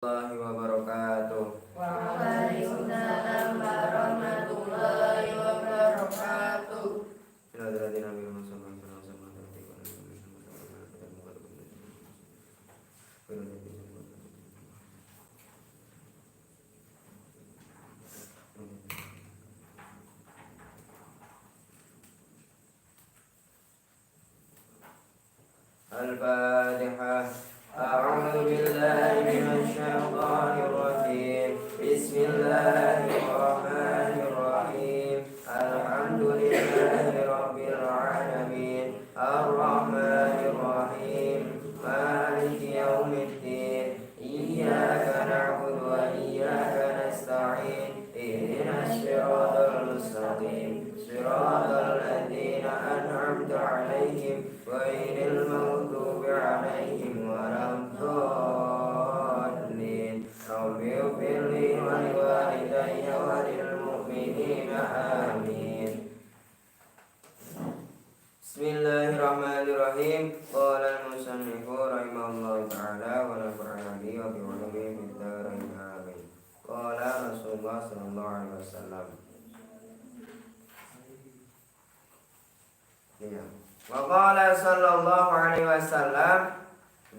Warahmatullahi wabarakatuh. Waalaikumsalam warahmatullahi wabarakatuh. Al-Fatihah. A'udzu billahi minasy syaithanir rajim. Bismillahirrahmanirrahim. Alhamdulillahi rabbil alamin. Ar-Rahmanir Rahim. Maliki yaumiddin. Iyyaka na'budu wa iyyaka nasta'in. Ihdinas siratal mustaqim. Siratal ladzina an'amta 'alaihim ghairil maghdubi 'alaihim waladdallin. Rabbi ighfirli wa liwalidayya wa lil mu'minina amin. Bismillahirrahmanirrahim. Qala al-musannifu rahimahullahu ta'ala wa nafa'ana bihi wa bi ulumihi fid dharain amin. Qala Rasulullah sallallahu alaihi wasallam. Ya. Wa qala sallallahu alaihi wasallam,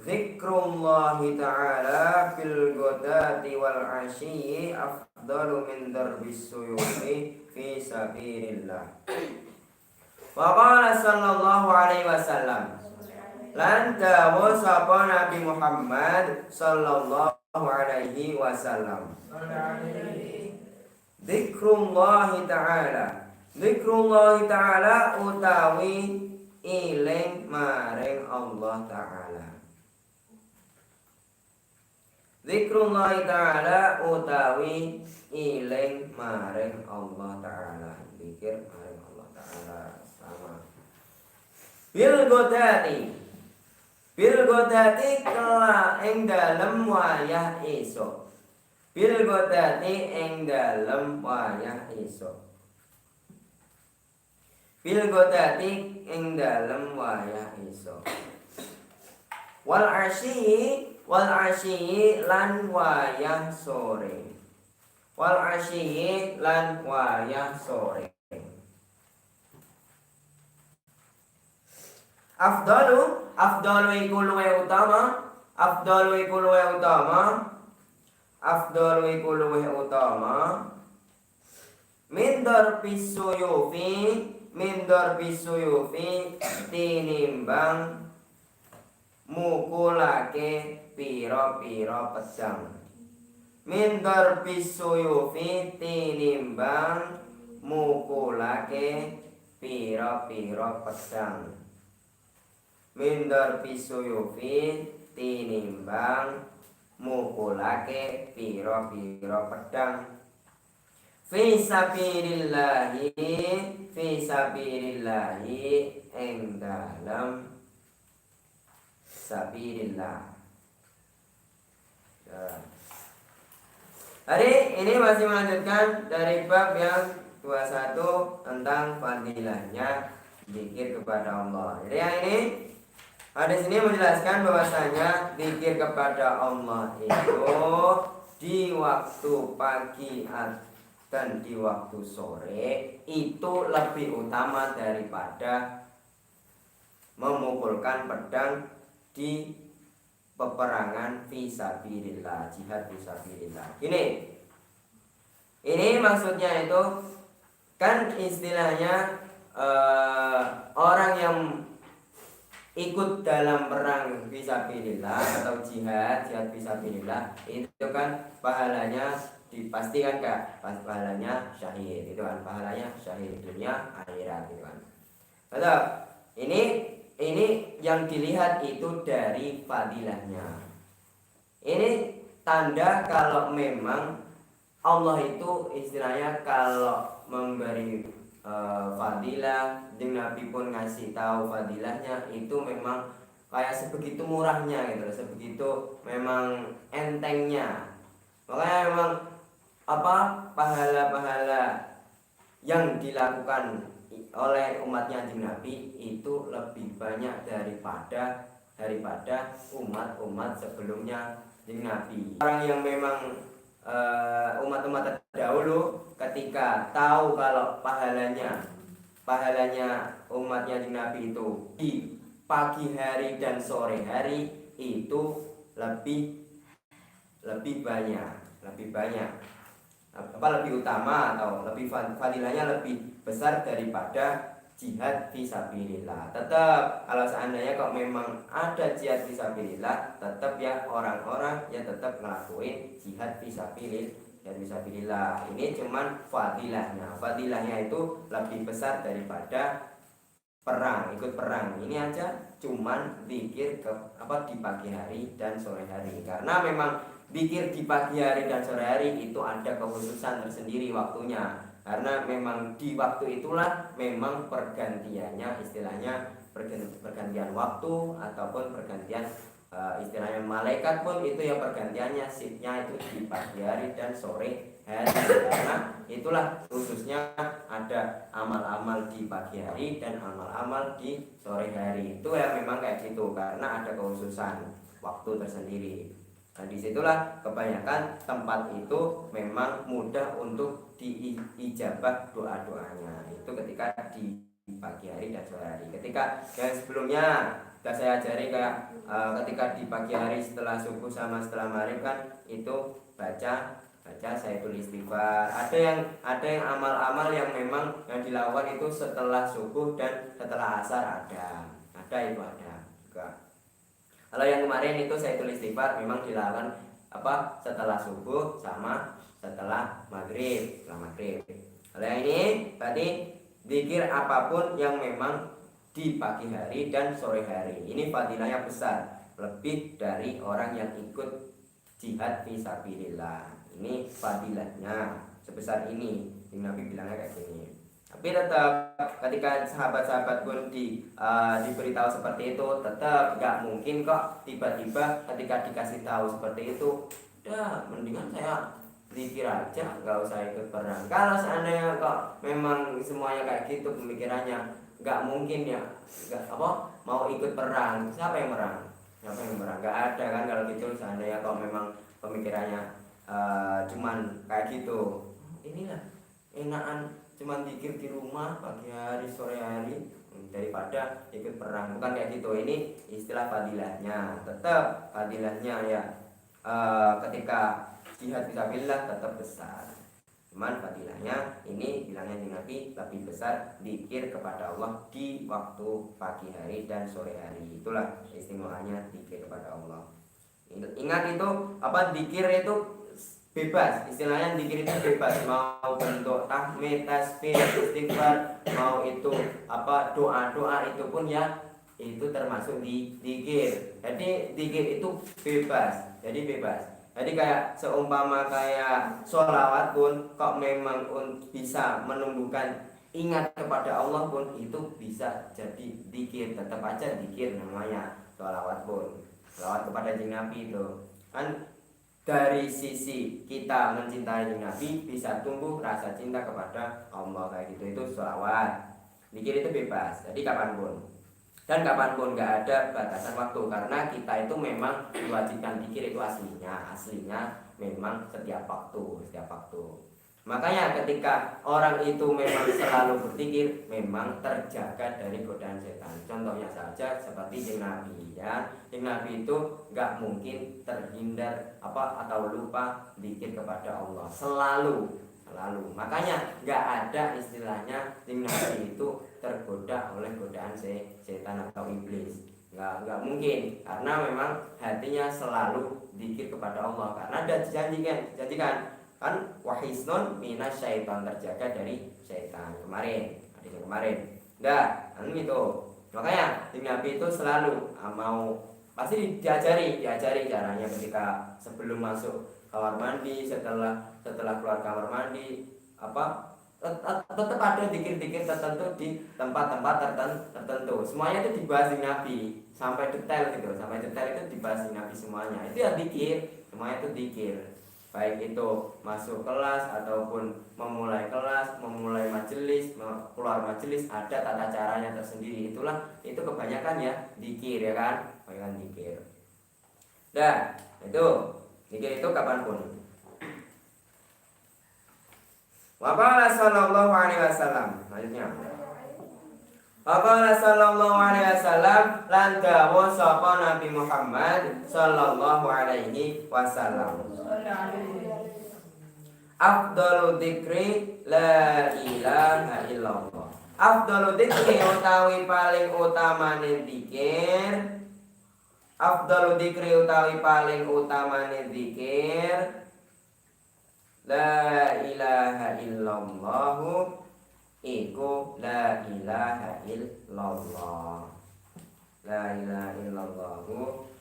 dzikrullahi ta'ala fil ghadati wal 'ashyi afdalu min darbis suyufi fi sabilillah. Wa qala sallallahu alaihi wasallam, lan dawu sapa Nabi Muhammad sallallahu alaihi wasallam, dzikrullahi ta'ala, dzikrullahi ta'ala utawi iling maring Allah ta'ala. Dzikrullahi ta'ala utawi iling maring Allah ta'ala. Zikir maring Allah ta'ala sama. Bil godati kala ing dalem wayah esuk. Bil godati ing dalem wayah esuk. Bil godati ing dalem wayah esuk. Wal asyi lan wayah sore. Wal asyi lan wayah sore. Afdalu iku luwih utama. Afdalu iku luwih utama. Mindar pisuyufi tinimbang mukulake pira-pira pedang. Mindar pisuyufi tinimbang mukulake pira-pira pedang. Mindar pisuyufi tinimbang mukulake pira-pira pedang. Fi sabilillahi ing dalam sabilillah. Hari ini masih melanjutkan dari bab yang 21 tentang fadilahnya zikir kepada Allah. Jadi yang ini hadis ini menjelaskan bahwasanya zikir kepada Allah itu di waktu pagi dan di waktu sore itu lebih utama daripada memukulkan pedang di peperangan fisabilillah, jihad fisabilillah. Ini maksudnya itu kan istilahnya orang yang ikut dalam perang fisabilillah atau jihad fisabilillah itu kan pahalanya dipastikan Kak, pahalanya syahid itu kan, pahalanya syahid dunia akhirat gitu kan. Betul. Ini yang dilihat itu dari fadilahnya. Ini tanda kalau memang Allah itu istilahnya kalau memberi fadilah, Nabi pun ngasih tahu fadilahnya itu memang kayak sebegitu murahnya gitu, sebegitu memang entengnya. Makanya memang pahala-pahala yang dilakukan oleh umatnya Nabi itu lebih banyak daripada umat-umat sebelumnya Nabi. Orang yang memang umat-umat terdahulu ketika tahu kalau pahalanya umatnya Nabi itu di pagi hari dan sore hari itu lebih banyak lebih utama atau lebih fadilahnya lebih besar daripada jihad fisabilillah. Tetap kalau seandainya kok memang ada jihad fisabilillah, tetap ya orang-orang ya tetap ngelakuin jihad fisabilillah. Ini cuman fadilahnya itu lebih besar daripada ikut perang. Ini aja cuman zikir di pagi hari dan sore hari. Karena memang zikir di pagi hari dan sore hari itu ada kekhususan tersendiri waktunya. Karena memang di waktu itulah memang pergantiannya, istilahnya pergantian waktu ataupun pergantian istilahnya malaikat pun itu ya pergantiannya shiftnya itu di pagi hari dan sore hari. Karena itulah khususnya ada amal-amal di pagi hari dan amal-amal di sore hari. Itu ya memang kayak gitu karena ada kekhususan waktu tersendiri. Nah disitulah kebanyakan tempat itu memang mudah untuk diijabah doa-doanya itu ketika di pagi hari dan sore hari. Ketika yang sebelumnya sudah saya ajari kayak ketika di pagi hari setelah subuh sama setelah maghrib kan itu baca Sayyidul Istighfar. Ada yang amal-amal yang memang yang dilakukan itu setelah subuh dan setelah asar ada juga. Kalau yang kemarin itu Sayyidul Istighfar memang dilakukan setelah subuh sama setelah maghrib. Kalau yang ini berarti zikir apapun yang memang di pagi hari dan sore hari. Ini fadilahnya besar, lebih dari orang yang ikut jihad fisabilillah. Ini fadilahnya sebesar ini. Nabi bilangnya kayak gini. Tapi tetap ketika sahabat-sahabat pun diberitahu seperti itu, tetap nggak mungkin kok tiba-tiba ketika dikasih tahu seperti itu, udah mendingan saya zikir aja, nggak usah ikut perang. Kalau seandainya kok memang semuanya kayak gitu pemikirannya, nggak mungkin ya, mau ikut perang. Siapa yang merang? Nggak ada kan kalau gitu. Seandainya kok memang pemikirannya cuman kayak gitu, inilah enakan cuman zikir di rumah pagi hari sore hari daripada ikut perang. Bukan kayak gitu. Ini istilah fadilahnya. Tetap fadilahnya ya ketika jihad fisabilillah tetap besar. Cuman fadilahnya ini bilangnya di Nabi lebih besar zikir kepada Allah di waktu pagi hari dan sore hari. Itulah istimewanya zikir kepada Allah. Ingat itu zikir itu bebas, istilahnya zikir itu bebas, mau bentuk tahmid, tasbih, istighfar, mau itu doa itu pun ya itu termasuk di zikir. Jadi zikir itu bebas. Jadi kayak seumpama kayak sholawat pun kok memang bisa menumbuhkan ingat kepada Allah pun itu bisa jadi zikir. Tetap aja zikir namanya sholawat pun. Sholawat kepada Nabi itu kan dari sisi kita mencintai Nabi bisa tumbuh rasa cinta kepada Allah kayak gitu. Itu sholawat. Zikir itu bebas, jadi kapanpun dan kapanpun, nggak ada batasan waktu karena kita itu memang diwajibkan zikir itu aslinya memang setiap waktu. Makanya ketika orang itu memang selalu berzikir memang terjaga dari godaan setan. Contohnya saja seperti Nabi ya. Nabi itu nggak mungkin terhindar atau lupa zikir kepada Allah. Selalu. Makanya nggak ada istilahnya Nabi itu tergoda oleh godaan setan atau iblis. Nggak mungkin karena memang hatinya selalu zikir kepada Allah. Karena ada janjikan kan wahisnun minas syaitan, terjaga dari syaitan. Kemarin kan gitu. Makanya Nabi itu selalu pasti diajari caranya ketika sebelum masuk kamar mandi, setelah keluar kamar mandi, tetap ada zikir-zikir tertentu di tempat-tempat tertentu. Semuanya itu dibahas di Nabi sampai detail itu dibahas di Nabi semuanya. Itu ya zikir, semuanya itu zikir. Baik itu masuk kelas ataupun memulai kelas, memulai majelis, keluar majelis, ada tata caranya tersendiri. Itu kebanyakan ya zikir ya kan, kebanyakan zikir. Itu Zikir itu kapanpun. Wa qala sallallahu alaihi wasallam. Lanjutnya. Wa qala sallallahu alaihi wasallam lan dawu sapa Nabi Muhammad sallallahu alaihi wasallam. Afdalu dzikri la ilaha illallah. Afdalu dzikri utawi paling utamane zikir. Afdalu dzikri utawi paling utamane zikir. La ilaha illallah iku la ilaha illallah. La ilaha illallah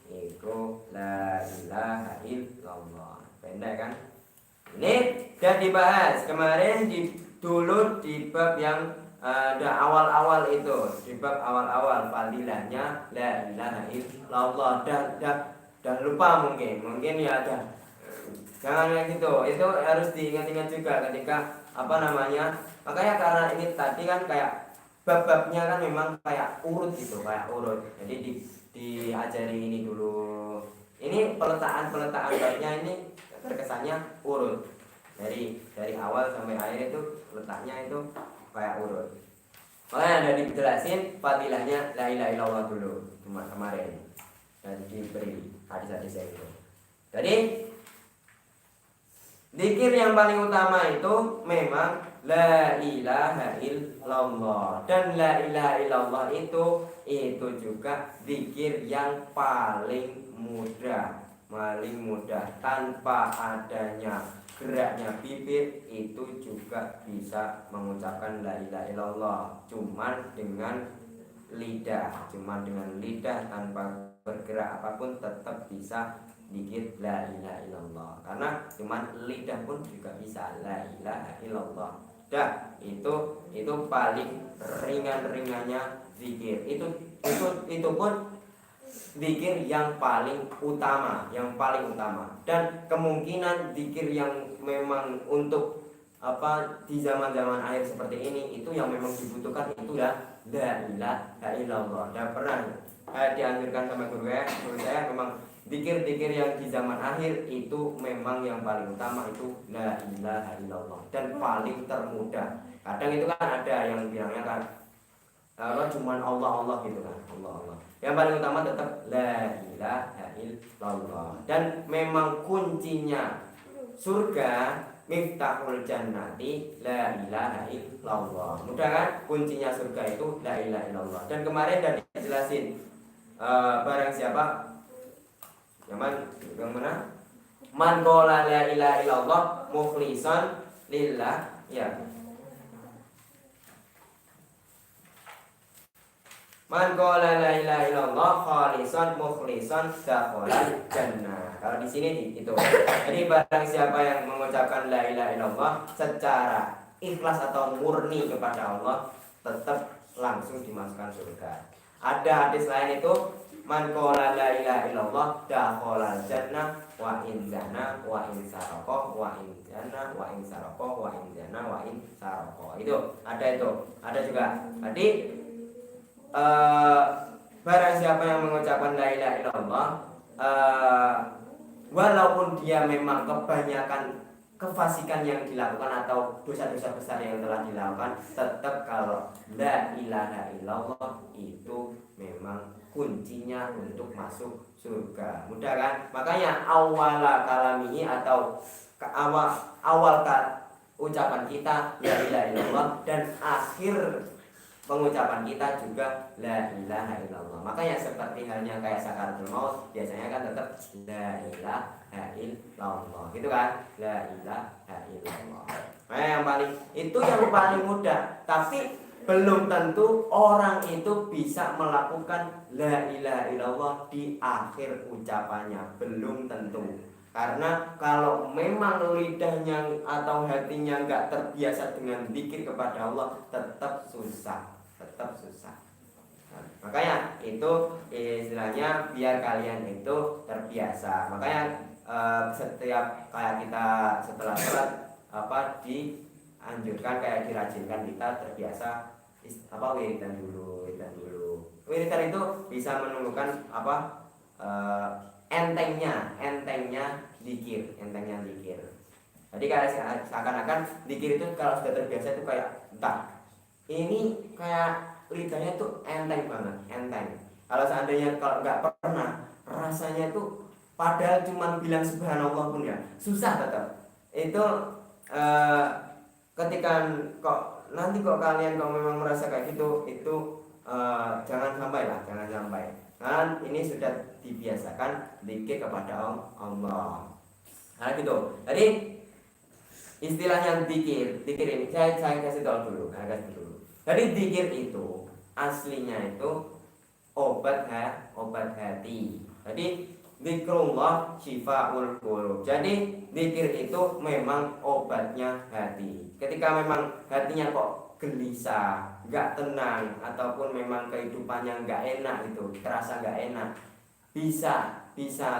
iku la ilaha illallah. Pendek kan? Ini sudah dibahas kemarin dulu di bab yang ada awal-awal itu, di bab awal-awal fadilahnya la ilaha illallah. Dah lupa mungkin ya ada. Jangan kayak gitu, itu harus diingat-ingat juga ketika makanya karena ini tadi kan kayak bab-babnya kan memang kayak urut gitu, kayak urut. Jadi diajari ini dulu. Ini peletakan babnya ini terkesannya urut. Dari awal sampai akhir itu letaknya itu kayak urut. Makanya ada dijelasin fadilahnya la ilaha illallah dulu kemarin dan diberi hadis-hadis itu. Jadi zikir yang paling utama itu memang la ilaha illallah. Dan la ilaha illallah itu juga zikir yang paling mudah tanpa adanya geraknya bibir itu juga bisa mengucapkan la ilaha illallah cuman dengan lidah tanpa bergerak apapun tetap bisa dikit la ilaha illallah karena cuman lidah pun juga bisa la ilaha illallah. Dah itu paling ringannya zikir. Itu pun zikir yang paling utama dan kemungkinan zikir yang memang untuk di zaman-zaman akhir seperti ini itu yang memang dibutuhkan itu ya la ilaha illallah. Dan pernah dianjurkan sama guru saya memang zikir-zikir yang di zaman akhir itu memang yang paling utama itu la ilaha illallah dan paling termudah. Kadang itu kan ada yang bilangnya kan cuman Allah gitu kan, Allah. Yang paling utama tetap la ilaha illallah. Dan memang kuncinya surga, miftahul jannati la ilaha illallah. Mudah kan? Kuncinya surga itu la ilaha illallah. Dan kemarin sudah dijelasin barang siapa yang mana? Man qala la ilaha illallah mukhlishan lillah ya. Man qala la ilaha illallah khalisan mukhlisan dakhala jannah. Kalau di sini itu. Jadi barang siapa yang mengucapkan la ilaha illallah secara ikhlas atau murni kepada Allah tetap langsung dimasukkan surga. Ada hadis lain itu man qala la ilaha illallah dakhala jannah wa in zana wa in sarqa wa in zana wa in sarqa wa in zana wa in sarqa. Itu ada juga. Jadi barang siapa yang mengucapkan la ilaha illallah walaupun dia memang kebanyakan kefasikan yang dilakukan atau dosa-dosa besar yang telah dilakukan, tetap kalau la ilaha illallah itu memang kuncinya untuk masuk surga. Mudah kan? Makanya awala kalamihi atau awal ucapan kita la ilaha illallah dan akhir pengucapan kita juga la ilaha illallah. Makanya seperti halnya kayak sakaratul maut biasanya kan tetap la ilaha illallah. Gitu kan? La ilaha illallah. Nah, yang paling mudah, tapi belum tentu orang itu bisa melakukan la ilaha illallah di akhir ucapannya. Belum tentu. Karena kalau memang lidahnya atau hatinya nggak terbiasa dengan zikir kepada Allah, tetap susah. Nah, makanya itu istilahnya biar kalian itu terbiasa. Makanya setiap kayak kita setelah sholat dianjurkan kayak dirajinkan kita terbiasa wiridan dulu. Wiridan itu bisa menumbuhkan entengnya zikir. Jadi kayak seakan-akan zikir itu kalau sudah terbiasa itu kayak entah. Ini kayak lidahnya tuh enteng banget, enteng. Kalau seandainya kalau nggak pernah, rasanya itu padahal cuma bilang subhanallah pun ya susah tetap. Itu eh, ketika nanti kalian memang merasa kayak gitu, itu jangan sampai. Kan ini sudah dibiasakan zikir kepada Allah. Nah gitu. Jadi istilahnya zikir ini saya kasih tahu dulu. Jadi zikir itu aslinya itu obat hati. Jadi zikrullah syifaul qulub. Jadi zikir itu memang obatnya hati. Ketika memang hatinya kok gelisah, nggak tenang, ataupun memang kehidupannya nggak enak, itu terasa nggak enak, bisa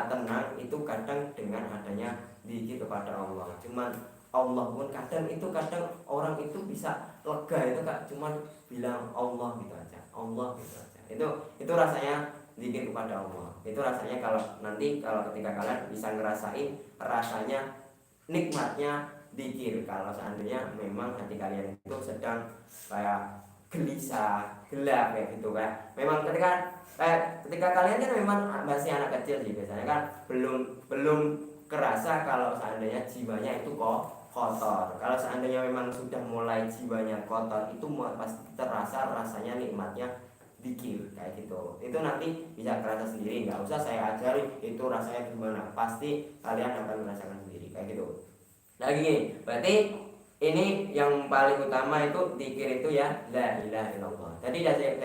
tenang itu kadang dengan adanya zikir kepada Allah. Cuman Allah pun kadang orang itu bisa lega itu kak, cuman bilang Allah gitu aja. Itu rasanya zikir kepada Allah. Itu rasanya kalau ketika kalian bisa ngerasain rasanya nikmatnya zikir. Kalau seandainya memang hati kalian itu sedang kayak gelisah, gelap kayak gitu kan. Memang ketika kalian kan memang masih anak kecil sih biasanya kan belum kerasa kalau seandainya jiwanya itu kok kotor. Kalau seandainya memang sudah mulai jiwanya kotor, itu pasti terasa rasanya nikmatnya zikir kayak gitu. Itu nanti bisa kerasa sendiri, nggak usah saya ajari itu rasanya gimana, pasti kalian akan merasakan sendiri kayak gitu. Nah gini, berarti ini yang paling utama itu zikir itu ya la ilaha illallah. Tadi saya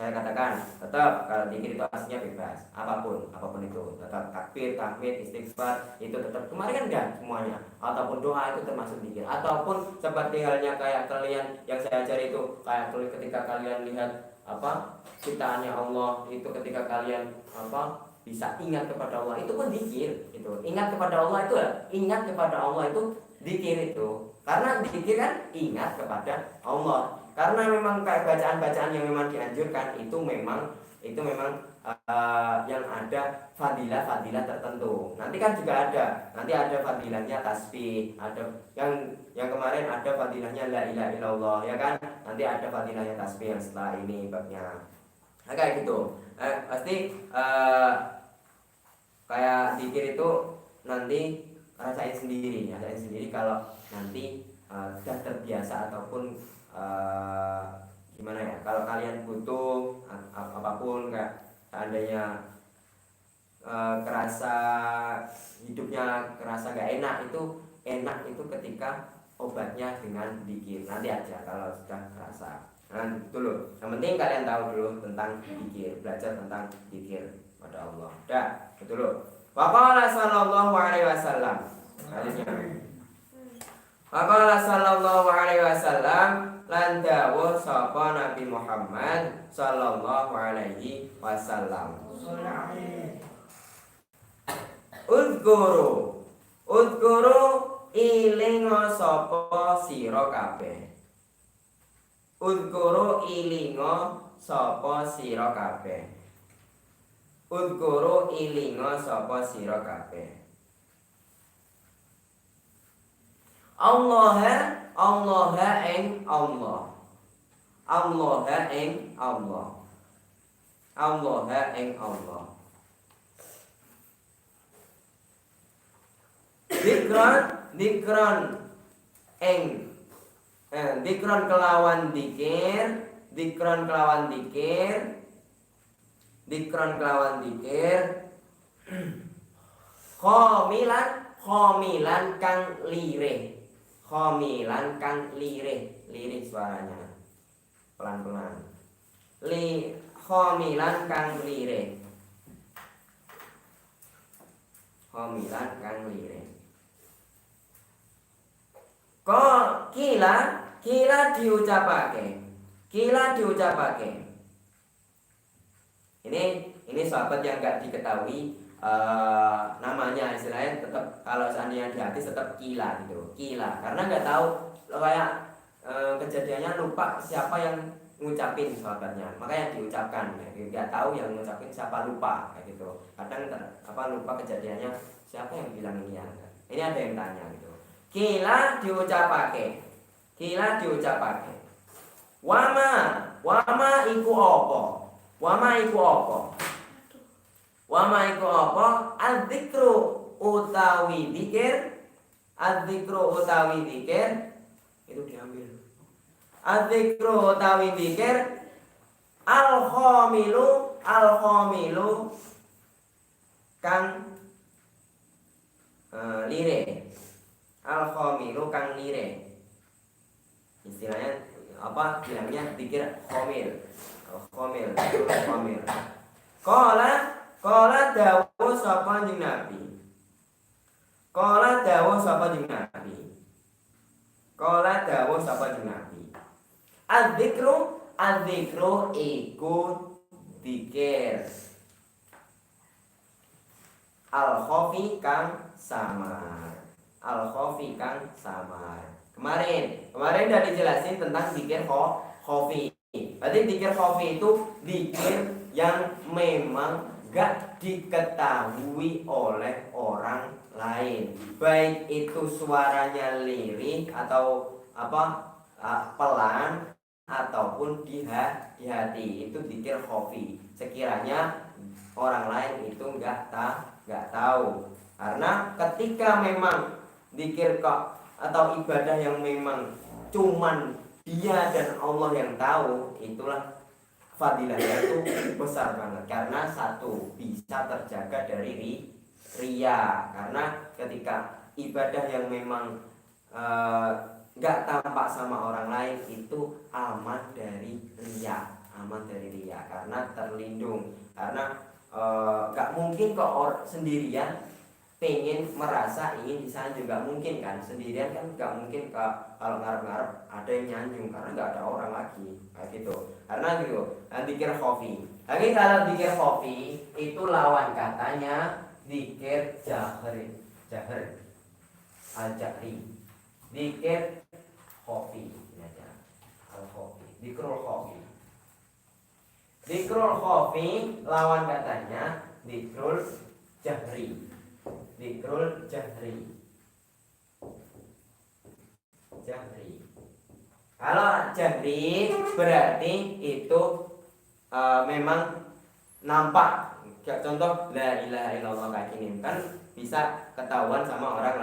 katakan tetap kalau zikir itu aslinya bebas, apapun itu tetap takbir, tahmid, istighfar itu tetap. Kemarin kan enggak semuanya, ataupun doa itu termasuk zikir, ataupun seperti halnya kayak kalian yang saya ajari itu kayak ketika kalian lihat ciptaannya Allah itu, ketika kalian bisa ingat kepada Allah itu pun zikir. Itu ingat kepada Allah itu zikir itu. Karena zikir kan ingat kepada Allah. Karena memang kayak bacaan-bacaan yang memang dianjurkan itu memang yang ada fadilah tertentu. Nanti kan juga ada fadilahnya tasbih, ada yang kemarin ada fadilahnya la ilaha illallah ya kan. Nanti ada fadilahnya tasbih yang setelah ini babnya. Nah, kayak gitu. Pasti kayak zikir itu nanti rasain sendiri kalau nanti sudah terbiasa ataupun gimana ya, kalau kalian butuh apapun kayak seandainya kerasa hidupnya kerasa gak enak, itu ketika obatnya dengan zikir. Nanti aja kalau sudah kerasa. Nah dulu yang penting kalian tahu dulu tentang zikir, belajar tentang zikir pada Allah. Udah betul loh. Waqala sallallahu alaihi wasallam. Waqala sallallahu alaihi wasallam, lan dawuh sapa Nabi Muhammad sallallahu alaihi wasallam. Udguru ilinga sapa sira kabeh. Udguru ilinga sapa sira kabeh. Udguru ilinga sapa sira kabeh. Allah ing Allah. Allah ing Allah. Allah ing Allah. Dikron ing dikron kelawan dikir, khomilan kang lirih suaranya pelan-pelan. Khomilan kang lirih. Kok kila diucapake. Ini sahabat yang enggak diketahui namanya, istilahnya tetap kalau seandainya di hati tetap kila gitu. Karena enggak tahu kayak kejadiannya lupa siapa yang ngucapin sahabatnya, makanya diucapkan. Nggak tahu yang ngucapin siapa, lupa kayak gitu. Kadang lupa kejadiannya, siapa yang bilang ini ya. Ini ada yang tanya gitu. Kila diucapake. Kila diucapake. Wama iku apa? Wama iku apa? Wama iku apa? Adzikru utawi dzikir. Adzikru utawi dzikir itu diambil. Adzikru utawi dzikir al-khamilu kang lire. Al-khamilu kang lire. Istilahnya apa? Bilangnya dzikir khamil. Khamil. Qala dawuh sapa jeneng Nabi. Qala dawuh sapa jeneng Nabi. Qala dawuh sapa jeneng Nabi. Adzikru iku dzikir al-khafi kang samar. Al-khafi kang samar. Kemarin udah dijelasin tentang dzikir khafi. Berarti dzikir khafi itu dzikir yang memang gak diketahui oleh orang lain. Baik itu suaranya lirih atau pelan ataupun di hati, itu dzikir khafi. Sekiranya orang lain itu nggak tahu. Karena ketika memang dzikir atau ibadah yang memang cuman dia dan Allah yang tahu, itulah fadilahnya itu besar banget. Karena satu, bisa terjaga dari ria. Karena ketika ibadah yang memang nggak tampak sama orang lain itu aman dari ria, karena terlindung. Karena nggak mungkin kok sendirian pengen merasa ingin disanjung, nggak mungkin kan. Sendirian kan nggak mungkin kalau ngarep-ngarep ada yang nyanjung, karena nggak ada orang lagi kayak gitu. Karena gitu dzikir khafi. Lagi kalau dzikir khafi itu lawan katanya dzikir jahri al-jahri. Dzikir khafi aja. Al-khafi, dzikrul khafi. Dzikrul khafi lawan katanya dzikrul jahri. Dzikrul jahri. Kalau jahri berarti itu memang nampak. Contoh la ilaha illallah kayak gini kan bisa ketahuan sama orang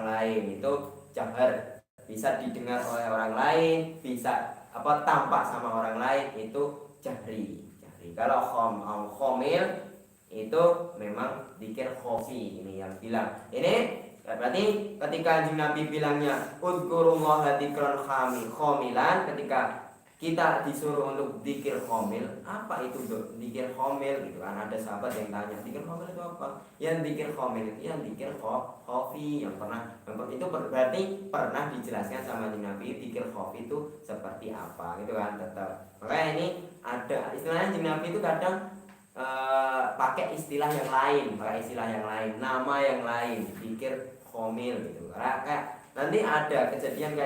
lain, itu jahar. Bisa didengar oleh orang lain, bisa tampak sama orang lain, itu jahri. Kalau khomil itu memang dzikir khafi. Ini yang bilang. Ini berarti ketika Nabi bilangnya udzurullaha dzikran khamilan, ketika kita disuruh untuk dzikir khamil, apa itu dzikir khamil gitu kan. Ada sahabat yang tanya, dzikir khamil itu apa? Yang dzikir khamil itu yang dzikir khafi, yang itu berarti pernah dijelaskan sama Nabi dzikir khafi itu seperti apa gitu kan. Tetap makanya ini ada istilahnya Nabi itu kadang pakai istilah yang lain, nama yang lain, dzikir khamil gitu. Karena kayak nanti ada kejadian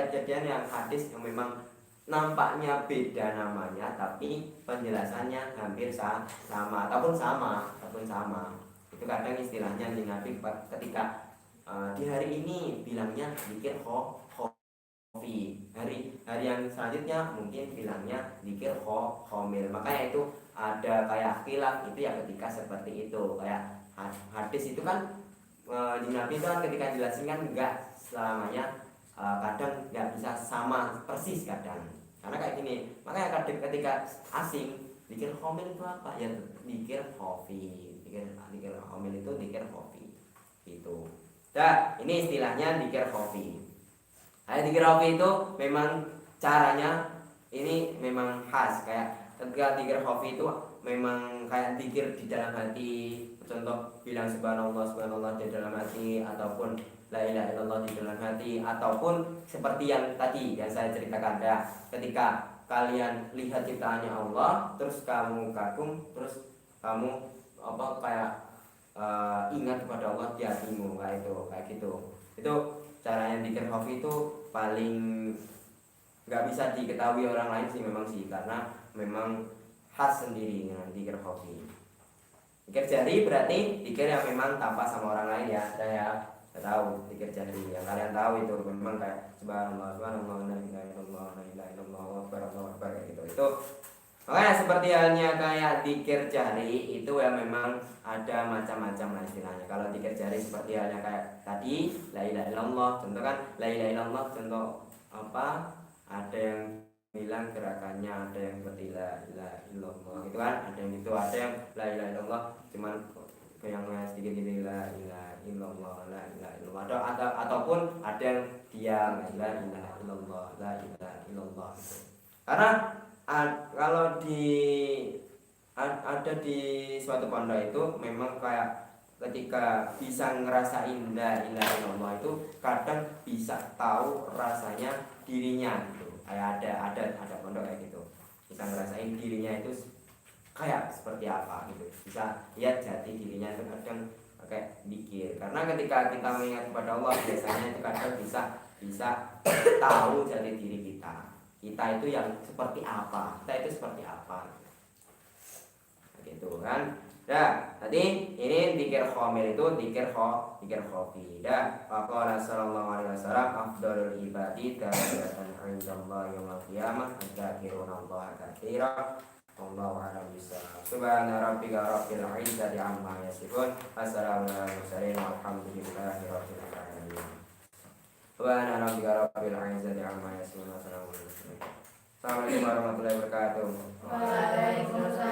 yang hadis yang memang nampaknya beda namanya tapi penjelasannya hampir sama ataupun sama. Itu kadang istilahnya Nabi ketika di hari ini bilangnya dzikir khafi, hari yang selanjutnya mungkin bilangnya dzikir khamil. Makanya itu ada kayak khilaf itu ya ketika seperti itu. Kayak hadis itu kan Nabi itu kan ketika jelasin kan enggak selamanya kadang nggak bisa sama persis kadang. Karena kayak gini, makanya kadang ketika asing dzikir khamil itu apa? Ya dzikir khafi. Dzikir khamil itu dzikir khafi. Itu. Nah, ini istilahnya dzikir khafi. Dzikir khafi itu memang caranya ini memang khas. Kayak ketika dzikir khafi itu memang kayak dzikir di dalam hati. Contoh bilang subhanallah di dalam hati, ataupun la ilaha illallah di dalam hati, ataupun seperti yang tadi yang saya ceritakan ya, ketika kalian lihat ciptaannya Allah terus kamu kagum, terus kamu ingat kepada Allah di hatimu, kayak gitu. Itu caranya dzikir khafi itu paling nggak bisa diketahui orang lain sih memang sih, karena memang khas sendiri dengan zikir khafi. Zikir jari berarti zikir yang memang tanpa sama orang lain ya. Saya tahu zikir jari yang kalian tahu itu memang kayak subhanallah subhanallah la ilaha illallah la ilaha illallah Allahu akbar kayak gitu. Itu makanya seperti halnya kayak zikir jari itu ya memang ada macam-macam lah istilahnya. Kalau zikir jari seperti halnya kayak tadi la ilaha illallah, contoh kan la ilaha illallah, contoh apa? Ada yang bilang gerakannya, ada yang seperti la ilaha illallah gitu kan, ada yang gitu, ada yang la ilaha illallah cuman goyangnya sedikit ini la ilaha illallah la ilaha illallah, ataupun ada yang diam la ilaha illallah la ilaha illallah gitu. Karena kalau ada di suatu pondok itu memang kayak ketika bisa ngerasain la ilaha illallah itu kadang bisa tahu rasanya dirinya gitu. Kayak ada pondok kayak gitu, bisa ngerasain dirinya itu kayak seperti apa gitu, bisa lihat jati dirinya itu kadang pakai pikir. Karena ketika kita mengingat kepada Allah biasanya itu kadang bisa tahu jati diri kita itu yang seperti apa, kita itu seperti apa gitu kan. Dah, tadi ini dzikir khamil itu dzikir khafi. Dah, faqala sallallahu alaihi wasallam afdalul ibadi darajatan 'indallahi yaumil qiyamah adzakiruna Allah katsiran. Wallahu a'lam bishawab. Subhana rabbika rabbil 'izzati 'amma yasifun. Wassalamun 'alal mursalin walhamdulillahi rabbil alamin. Subhana rabbika rabbil 'izzati 'amma yasifun. Wassalamun 'alal mursalin. Assalamualaikum warahmatullahi wabarakatuh. Waalaikumsalam.